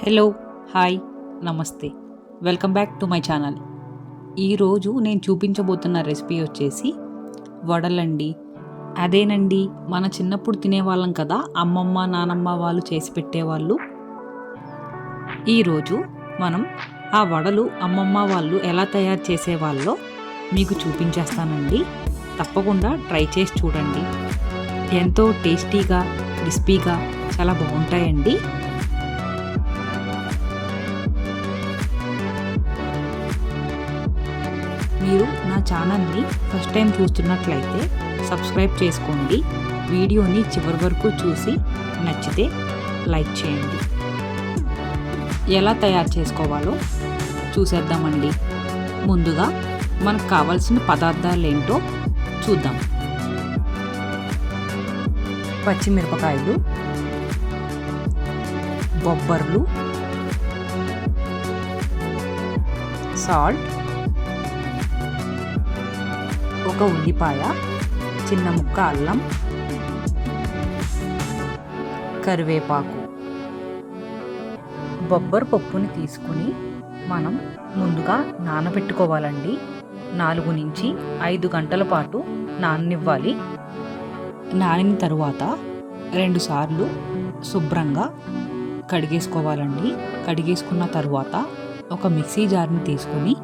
Hello, hi, నమస్తే. Welcome back to my channel. ఈరోజు నేను చూపించబోతున్న రెసిపీ వచ్చేసి వడలండి. అదేనండి, మన చిన్నప్పుడు తినేవాళ్ళం కదా, అమ్మమ్మ నానమ్మ వాళ్ళు చేసి పెట్టేవాళ్ళు. ఈరోజు మనం ఆ వడలు అమ్మమ్మ వాళ్ళు ఎలా తయారు చేసేవాళ్ళో మీకు చూపించేస్తానండి. తప్పకుండా ట్రై చేసి చూడండి. ఎంతో టేస్టీగా, క్రిస్పీగా చాలా బాగుంటాయండి. మీరు నా ఛానల్ని ఫస్ట్ టైం చూస్తున్నట్లయితే సబ్స్క్రైబ్ చేసుకోండి. వీడియోని చివరి వరకు చూసి నచ్చితే లైక్ చేయండి. ఎలా తయారు చేసుకోవాలో చూసేద్దామండి. ముందుగా మనకు కావాల్సిన పదార్థాలు ఏంటో చూద్దాం. పచ్చిమిరపకాయలు, బొబ్బర్లు, సాల్ట్, ఒక ఉల్లిపాయ, చిన్న ముక్క అల్లం, కరివేపాకు. బొబ్బర్ పప్పుని తీసుకుని మనం ముందుగా నానబెట్టుకోవాలండి. 4 నుంచి 5 గంటల పాటు నాననివ్వాలి. నానిన తరువాత 2 సార్లు శుభ్రంగా కడిగేసుకోవాలండి. కడిగేసుకున్న తరువాత ఒక మిక్సీ జార్ని తీసుకుని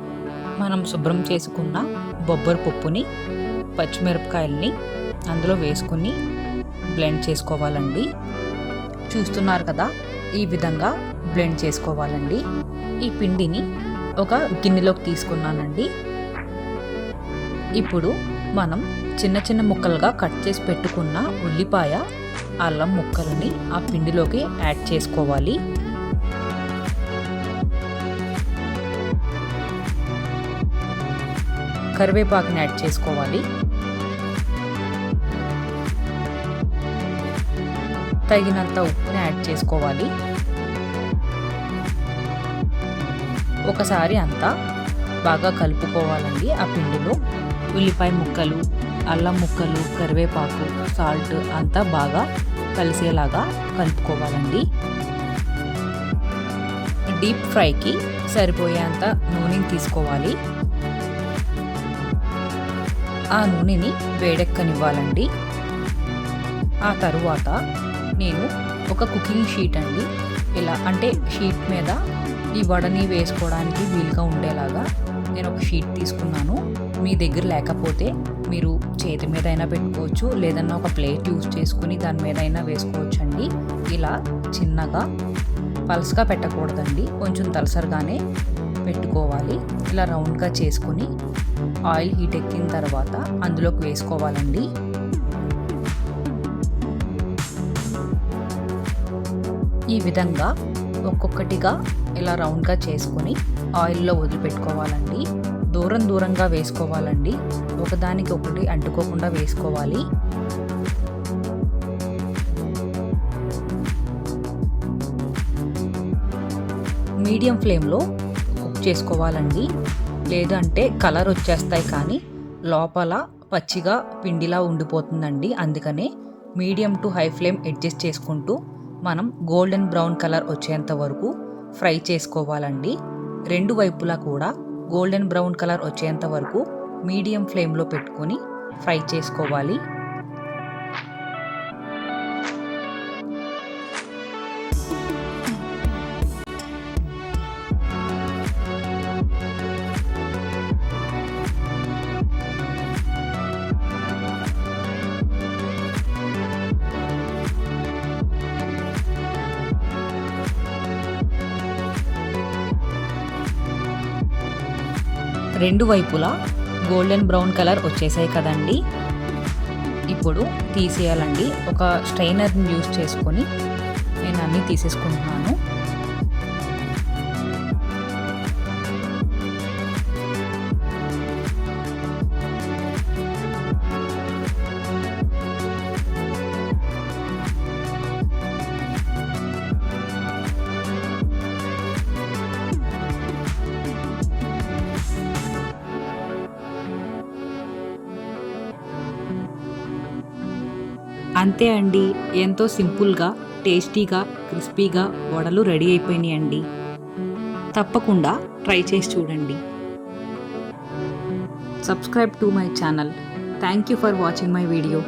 మనం శుభ్రం చేసుకున్న బొబ్బరి పప్పుని, పచ్చిమిరపకాయలని అందులో వేసుకుని బ్లెండ్ చేసుకోవాలండి. చూస్తున్నారు కదా, ఈ విధంగా బ్లెండ్ చేసుకోవాలండి. ఈ పిండిని ఒక గిన్నెలోకి తీసుకున్నానండి. ఇప్పుడు మనం చిన్న చిన్న ముక్కలుగా కట్ చేసి పెట్టుకున్న ఉల్లిపాయ, అల్లం ముక్కలని ఆ పిండిలోకి యాడ్ చేసుకోవాలి. కరివేపాకుని యాడ్ చేసుకోవాలి. తగినంత ఉప్పుని యాడ్ చేసుకోవాలి. ఒకసారి అంతా బాగా కలుపుకోవాలండి. ఆ పిండిలో ఉల్లిపాయ ముక్కలు, అల్లం ముక్కలు, కరివేపాకు, సాల్ట్ అంతా బాగా కలిసేలాగా కలుపుకోవాలండి. డీప్ ఫ్రైకి సరిపోయేంత నూనెని తీసుకోవాలి. ఆ నూనెని వేడెక్కనివ్వాలండి. ఆ తరువాత నేను ఒక కుకింగ్ షీట్ అండి, ఇలా అంటే షీట్ మీద ఈ వడని వేసుకోవడానికి వీలుగా ఉండేలాగా నేను ఒక షీట్ తీసుకున్నాను. మీ దగ్గర లేకపోతే మీరు చేతి మీద అయినా పెట్టుకోవచ్చు, లేదన్నా ఒక ప్లేట్ యూజ్ చేసుకుని దాని మీద అయినా వేసుకోవచ్చు అండి. ఇలా చిన్నగా పల్స్గా పెట్టకూడదండి, కొంచెం తలసరిగానే పెట్టుకోవాలి. ఇలా రౌండ్గా చేసుకుని ఆయిల్ హీట్ ఎక్కిన తర్వాత అందులోకి వేసుకోవాలండి. ఈ విధంగా ఒక్కొక్కటిగా ఇలా రౌండ్గా చేసుకుని ఆయిల్లో వదిలిపెట్టుకోవాలండి. దూరంగా వేసుకోవాలండి, ఒకదానికి ఒకటి అంటుకోకుండా వేసుకోవాలి. మీడియం ఫ్లేమ్లో కుక్ చేసుకోవాలండి, లేదంటే కలర్ వచ్చేస్తాయి కానీ లోపల పచ్చిగా పిండిలా ఉండిపోతుందండి. అందుకనే medium to high flame adjust చేసుకుంటూ మనం గోల్డెన్ బ్రౌన్ కలర్ వచ్చేంత వరకు ఫ్రై చేసుకోవాలండి. 2 వైపులా కూడా గోల్డెన్ బ్రౌన్ కలర్ వచ్చేంత వరకు మీడియం ఫ్లేమ్లో పెట్టుకొని ఫ్రై చేసుకోవాలి. రెండు వైపులా గోల్డెన్ బ్రౌన్ కలర్ వచ్చేసాయి కదండి. ఇప్పుడు తీసేయాలండి. ఒక స్ట్రైనర్ని యూజ్ చేసుకొని నేను అన్నీ తీసేసుకుంటున్నాను. అంతే అండి, ఎంతో సింపుల్గా టేస్టీగా క్రిస్పీగా వడలు రెడీ అయిపోయినాయండి. తప్పకుండా ట్రై చేసి చూడండి. Subscribe to my channel. Thank you for watching my video.